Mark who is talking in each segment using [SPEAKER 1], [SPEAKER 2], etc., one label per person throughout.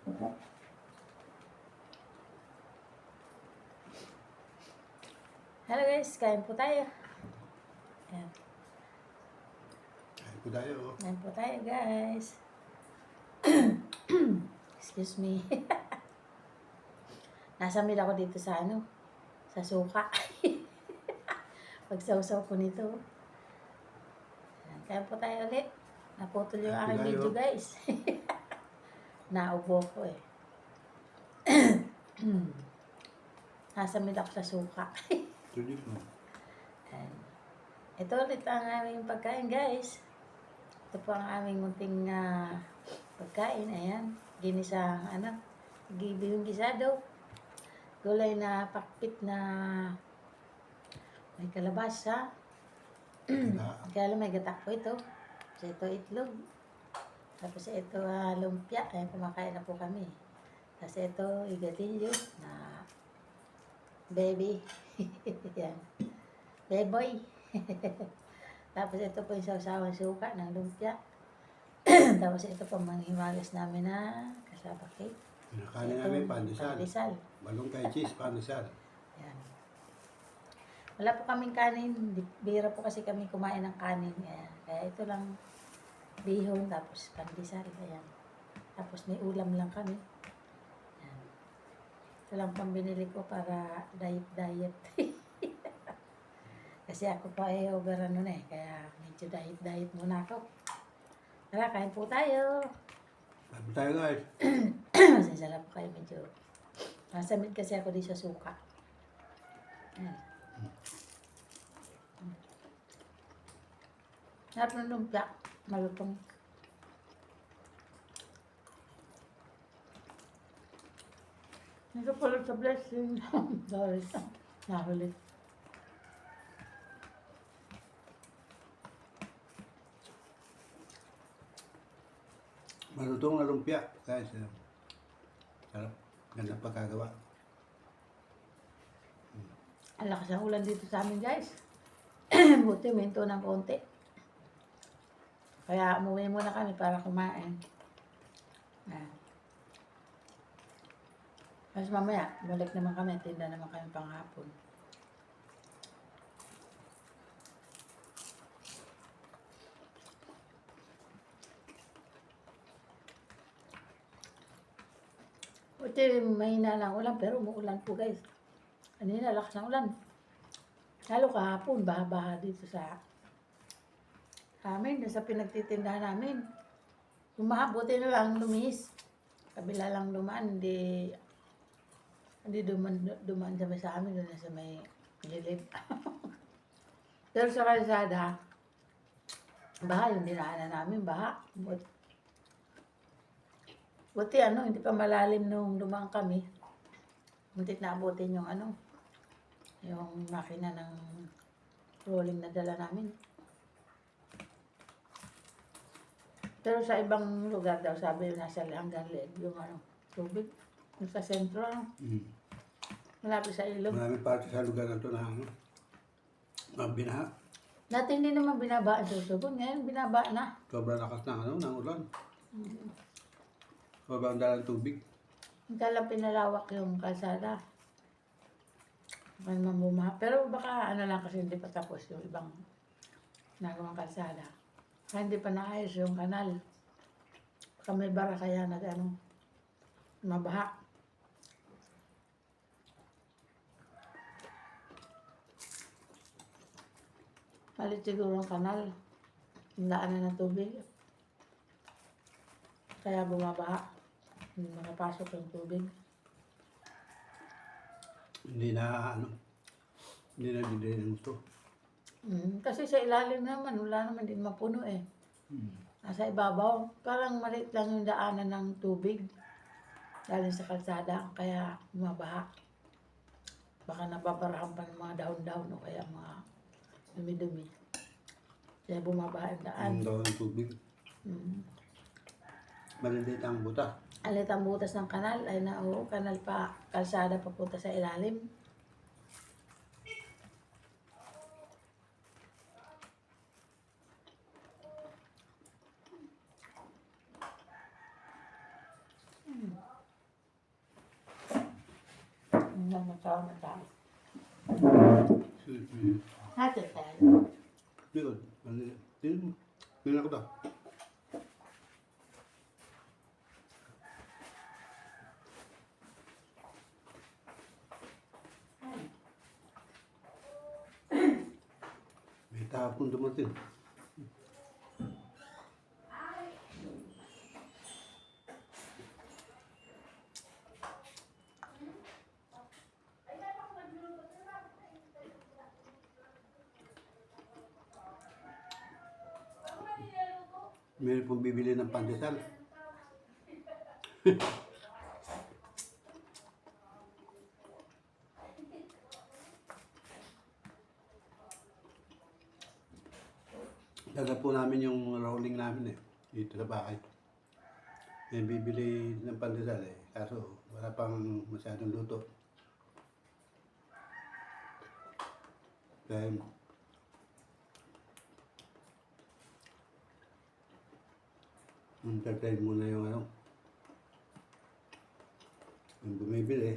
[SPEAKER 1] Hello guys, kain po tayo. Ayan.
[SPEAKER 2] Kain po tayo.
[SPEAKER 1] Kain po tayo guys. Excuse me. Nasamid ako dito sa sa suka. Pagsawsaw ko nito. Ayan, kain po tayo ulit. Naputol yung
[SPEAKER 2] Kain po
[SPEAKER 1] aking
[SPEAKER 2] tayo.
[SPEAKER 1] video guys. Naubo ko eh. Nasamid ako sa suka.
[SPEAKER 2] Tuloy mo.
[SPEAKER 1] Ayan. Ito ulit ang aming pagkain guys. Ito po ang aming munting pagkain. Ayan. Ginisang gibiyong gisado. Gulay na pakpit na may kalabasa. Kaya lang may gatak po ito. So ito itlog. Tapos ito lumpia. Ayan, kumakain na po kami. Tapos ito igadillo na baby. Yan. Beboy. Tapos ito po yung sawsawang suka ng lumpia. Tapos ito po manghimagas namin na kasaba cake.
[SPEAKER 2] Kinakain namin pandesal.
[SPEAKER 1] Pandesal.
[SPEAKER 2] Balong kay cheese, pandesal.
[SPEAKER 1] Yan. Wala po kaming kanin. Bira po kasi kami kumain ng kanin. Ayan. Kaya ito lang bihon tapos pandesal. Ayan. Tapos may ulam lang kami. Ayan. Ito lang pang binili ko para diet. Kasi ako pa over kaya medyo diet muna ako. Tara, kain po tayo.
[SPEAKER 2] Kain po tayo guys.
[SPEAKER 1] Masasarap po kayo medyo. Masamid kasi ako di sa suka. Ayan. Sarap ng lumpia. Malutong. Ito pala sa blessing. Sorry. Nahulit.
[SPEAKER 2] Malutong na lumpia. Guys, sarap. Ganda pagkagawa.
[SPEAKER 1] Ang lakas ng ulan dito sa amin guys. Buti minto ng konti. Kaya umuwi muna kami para kumain. Ayan. Tapos mamaya, balik naman kami. Tinda naman kami panghapon. Buti mahina lang ulan pero umuulan po guys. Kanina lakas ng ulan. Lalo kahapon, baha-baha dito sa amin, sa pinagtitindahan namin. Bumaha, buti na lang lumihis. Kabila lang dumaan, hindi dumaan sa amin, doon sa may gilid. Pero sa kalsada, baha yung dinaanan namin, baha. Buti hindi pa malalim nung dumaan kami. Muntik na abutin yung yung makina ng rolling na dala namin. Pero sa ibang lugar daw, sabi yung nasa hanggang leeg yung tubig. Yung sa sentro, malapit sa ilog.
[SPEAKER 2] Maraming parte sa lugar na ito na binaha.
[SPEAKER 1] Dati hindi naman binaba ang susugon. Ngayon binaba na.
[SPEAKER 2] Sobrang lakas ng ulan. Sobrang dalang tubig.
[SPEAKER 1] Hindi lang pinalawak yung kalsada. Baka naman bumaha. Pero baka lang kasi hindi pa tapos yung ibang nagawang kalsada. Kaya hindi pa naayos yung kanal. Baka may bara kaya mabaha. Malit siguro ang kanal. Yung daanan ng tubig. Kaya bumabaha. Hindi makapasok yung tubig.
[SPEAKER 2] Hindi na didiri ng gusto.
[SPEAKER 1] Kasi sa ilalim naman, wala naman din mapuno eh. Nasa ibabaw, parang maliit lang yung daanan ng tubig. Galing sa kalsada, kaya bumabaha. Baka nababarahan pa ng mga dahon-dahon o kaya mga dumi-dumi. Kaya bumabaha yung daan.
[SPEAKER 2] Ang daw ng tubig. Maliliit ang butas.
[SPEAKER 1] Alit ang butas ng kanal, ay kanal pa, kalsada papunta sa ilalim. lang ng tao na tao.
[SPEAKER 2] Sige.
[SPEAKER 1] Natin tayo.
[SPEAKER 2] Yun. Tingnan ko to. May tapon dumating. May pong bibili ng pandesal. Dala po namin yung rolling namin eh. Dito sa bahay. May bibili ng pandesal eh. Kaso wala pang masyadong luto. Kaya entertain muna yung ano. Yung bumibili.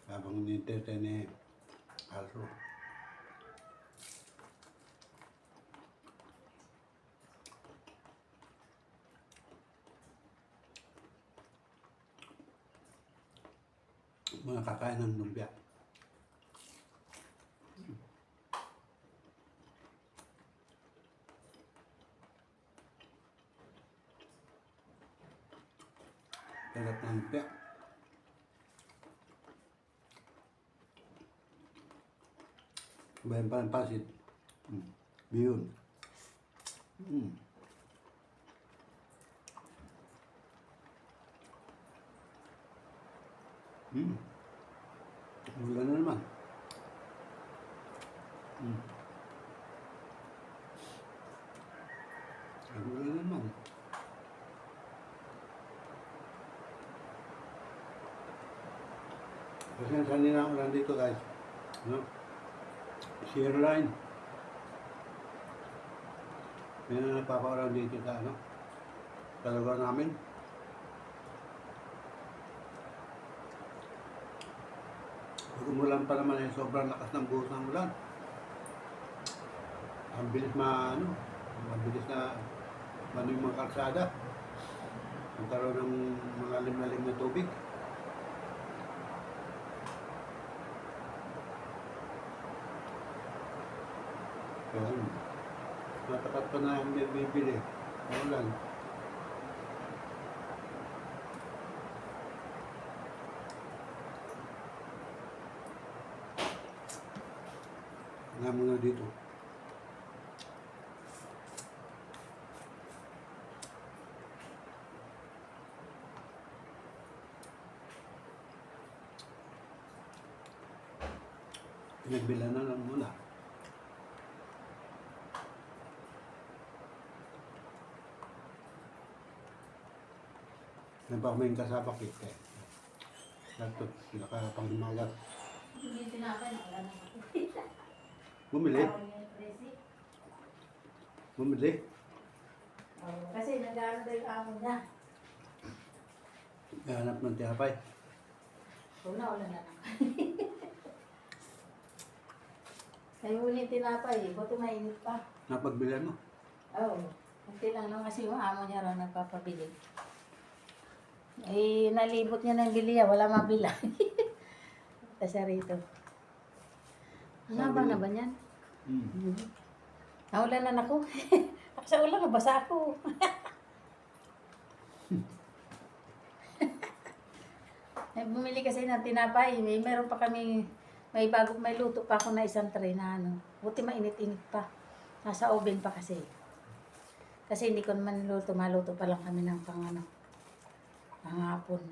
[SPEAKER 2] Habang ni-entertain eh. Aso. Mga kakain ng lumpia. Sarap ng lumpia. Bayan pa ng pasit. Bihon. Wala na naman. Wala na naman. Kasi ang sanina ako nandito guys. No? Share line. May na nagpapakaroon dito sa ano. Sa lugar namin. Umulan pa naman eh, sobrang lakas ng buhos ng ulan. Ang bilis mabilis na yung mga kalsada. Magkaroon ng malalim-lalim na tubig. Kaya matapat pa na yung bibili. Ang ulan. Nga muna dito. Pinagbila na lang muna. Nagpapamain ka sa pakit eh. Lato, nakapanghimagas.
[SPEAKER 1] Hindi tinapay na wala na.
[SPEAKER 2] Bumili? Bumili?
[SPEAKER 1] Kasi nag-aaral daw yung amo niya.
[SPEAKER 2] Hanap ng tiyapay.
[SPEAKER 1] Wala na naman. Nahihuli yung tinapay eh. Buti mainit pa.
[SPEAKER 2] Napagbilan mo?
[SPEAKER 1] Oo. Kunti lang naman kasi yung amo niya raw nagpapabili. Eh, nalibot niya ng biliya. Wala mabila. Kasi rito. Nabang na ba niyan? Naulan na ako. Sa ulan, nabasa ako. Bumili kasi ng tinapay. Meron pa kami, may luto pa ako na isang tray na ano. Buti mainit-init pa. Nasa oven pa kasi. Kasi hindi ko naman luto. Maluto pa lang kami ng panghapon.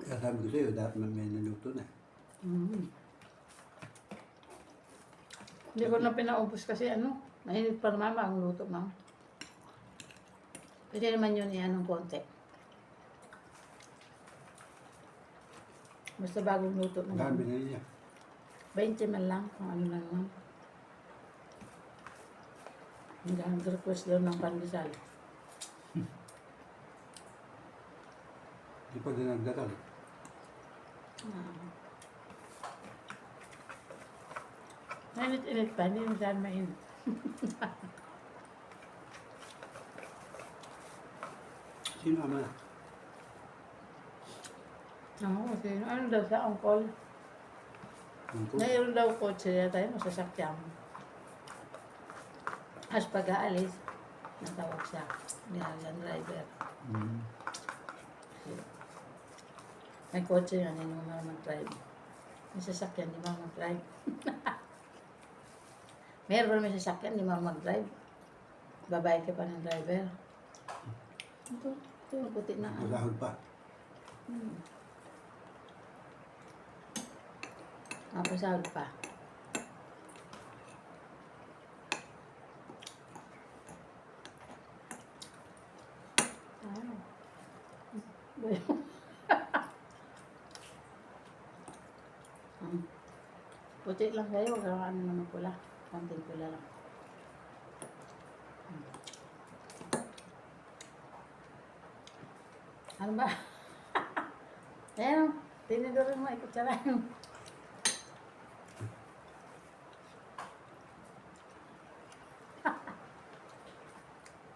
[SPEAKER 2] Kaya sabi ko sa'yo, dapat may naluto na.
[SPEAKER 1] Hindi ko na pinaubos kasi mainit pa naman ang luto mo. Pwede naman yun ng konti. Basta bagong luto naman.
[SPEAKER 2] Dami na niya.
[SPEAKER 1] 20 man lang, kung ano lang naman. Nag-request daw ng pandesal.
[SPEAKER 2] Hindi pa din nagdasal.
[SPEAKER 1] Ah. Mainit-init pa, hindi masyadong mainit.
[SPEAKER 2] Sino ama na?
[SPEAKER 1] Oo, kasi ano daw sa angkol.
[SPEAKER 2] Ang ko?
[SPEAKER 1] Mayroon daw kotse niya tayo, masasakyan. As pag-aalis, natawag siya. Nilalang driver.
[SPEAKER 2] Mm.
[SPEAKER 1] May kotse nga, hindi mo naman mag-drive. May sasakyan, di mo mag-drive. Meron may sasakyan, di mo mag-drive. Babayad ka pa ng driver. Ito yung puti na.
[SPEAKER 2] Masahod pa.
[SPEAKER 1] Mapasahod pa. Ano? Puti lang kayo, kaya ano naman pula. Konting pula lang. Ano ba? Ayan, tinidorin mo, ikutsara yun.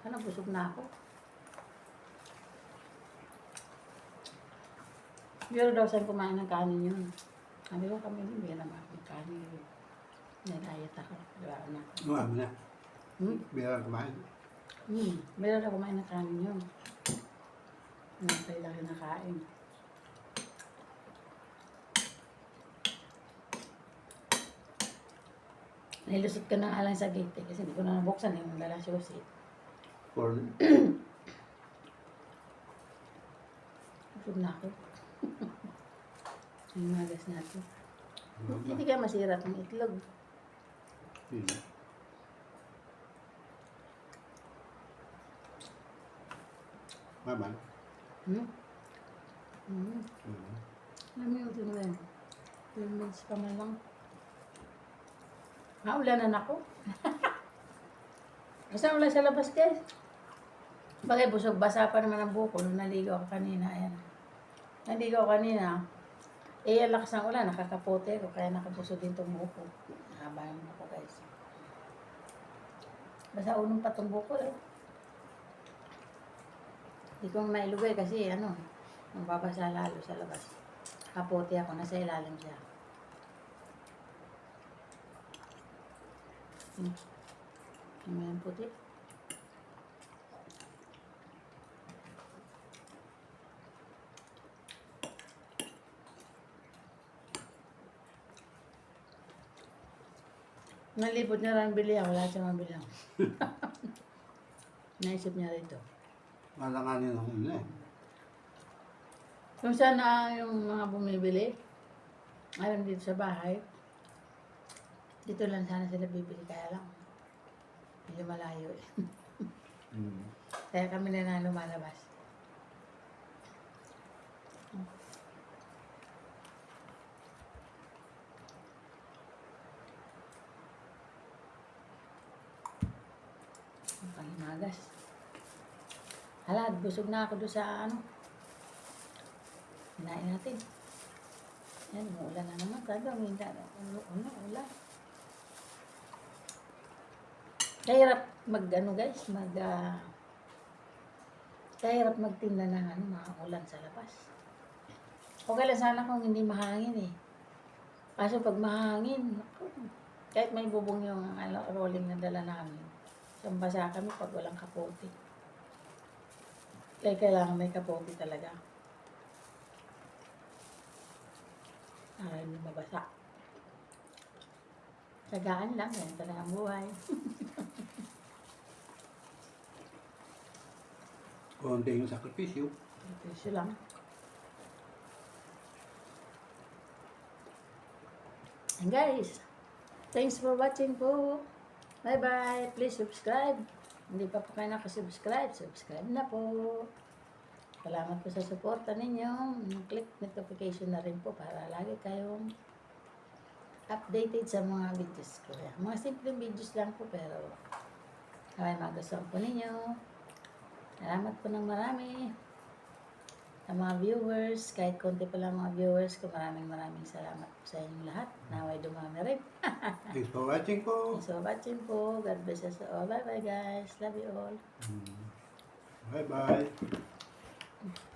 [SPEAKER 1] Ano, busog na ako. Pero daw saan kumain ng kanin yun. Sabi ko kami hindi naman ng kanin yun. Nag-ayat ako. Diba na?
[SPEAKER 2] Ano na?
[SPEAKER 1] Hmm?
[SPEAKER 2] Kumain.
[SPEAKER 1] Meron ako kumain ng kanin yun. Nampay lang yung nakain. Nilusot ka na alang sa gate kasi hindi ko na nabuksan yung dalang susi.
[SPEAKER 2] For
[SPEAKER 1] Busog na ako. Ang magas natin. Hindi kaya masira ng itlog.
[SPEAKER 2] Hindi. Maman.
[SPEAKER 1] Hmm? Hmm.
[SPEAKER 2] Mm.
[SPEAKER 1] Alam mo yung ito mo yan. 2 minutes pa man lang. Maulanan ako. Basta ulan sa labas guys. Bagay busog, basa pa naman ang buko nung naligo ako kanina. Ayan. Naligo ako kanina. Eh, ang lakas ng ulan, nakakapote ako, kaya nakabusog din itong buko. Nakabayan ako guys. Basta unong pa itong buko eh. Hindi ko mailugay kasi ano, mababasa lalo sa labas. Kapote ako, nasa ilalim siya. Ano yung puti? Nalibot niya lang bili ako, lahat siya mabili ako. Naisip niya rito.
[SPEAKER 2] Malanganin ako yun eh.
[SPEAKER 1] Kung saan na yung mga bumibili, alam dito sa bahay, dito lang sana sila bibili, kaya lang, medyo malayo eh. Kaya kami na lumalabas. Ang panghimagas. Hala, busog na ako doon sa ano. Hinain natin. Yan, umuulan na naman. Sabi, uminda na. Ulan. Kahirap mag-ano guys, kahirap magtinda ng ano, mga ulan sa labas. Okay lang sana kung hindi mahangin eh. Kaso pag mahangin, naku, kahit may bubong yung rolling na dala namin, basa kami pag walang kapote. Kaya kailangan may kapote talaga. Para hindi mabasa. Tagaan lang, yan talaga ang buhay.
[SPEAKER 2] Konti yung sakripisyo.
[SPEAKER 1] Presyo lang. And guys, thanks for watching po. Bye-bye. Please subscribe. Hindi pa po kayo nakasubscribe, subscribe na po. Salamat po sa suporta ninyo. Click notification na rin po para lagi kayong updated sa mga videos ko. Mga simpleng videos lang po pero Naway magustuhan po ninyo. Salamat po ng marami. Sa mga viewers, kahit konti pa lang mga viewers ko, maraming salamat po sa inyong lahat. Naway dumami rin.
[SPEAKER 2] Thanks for watching po.
[SPEAKER 1] Thanks for watching po. God bless us all. Bye bye guys. Love you all.
[SPEAKER 2] Bye-bye.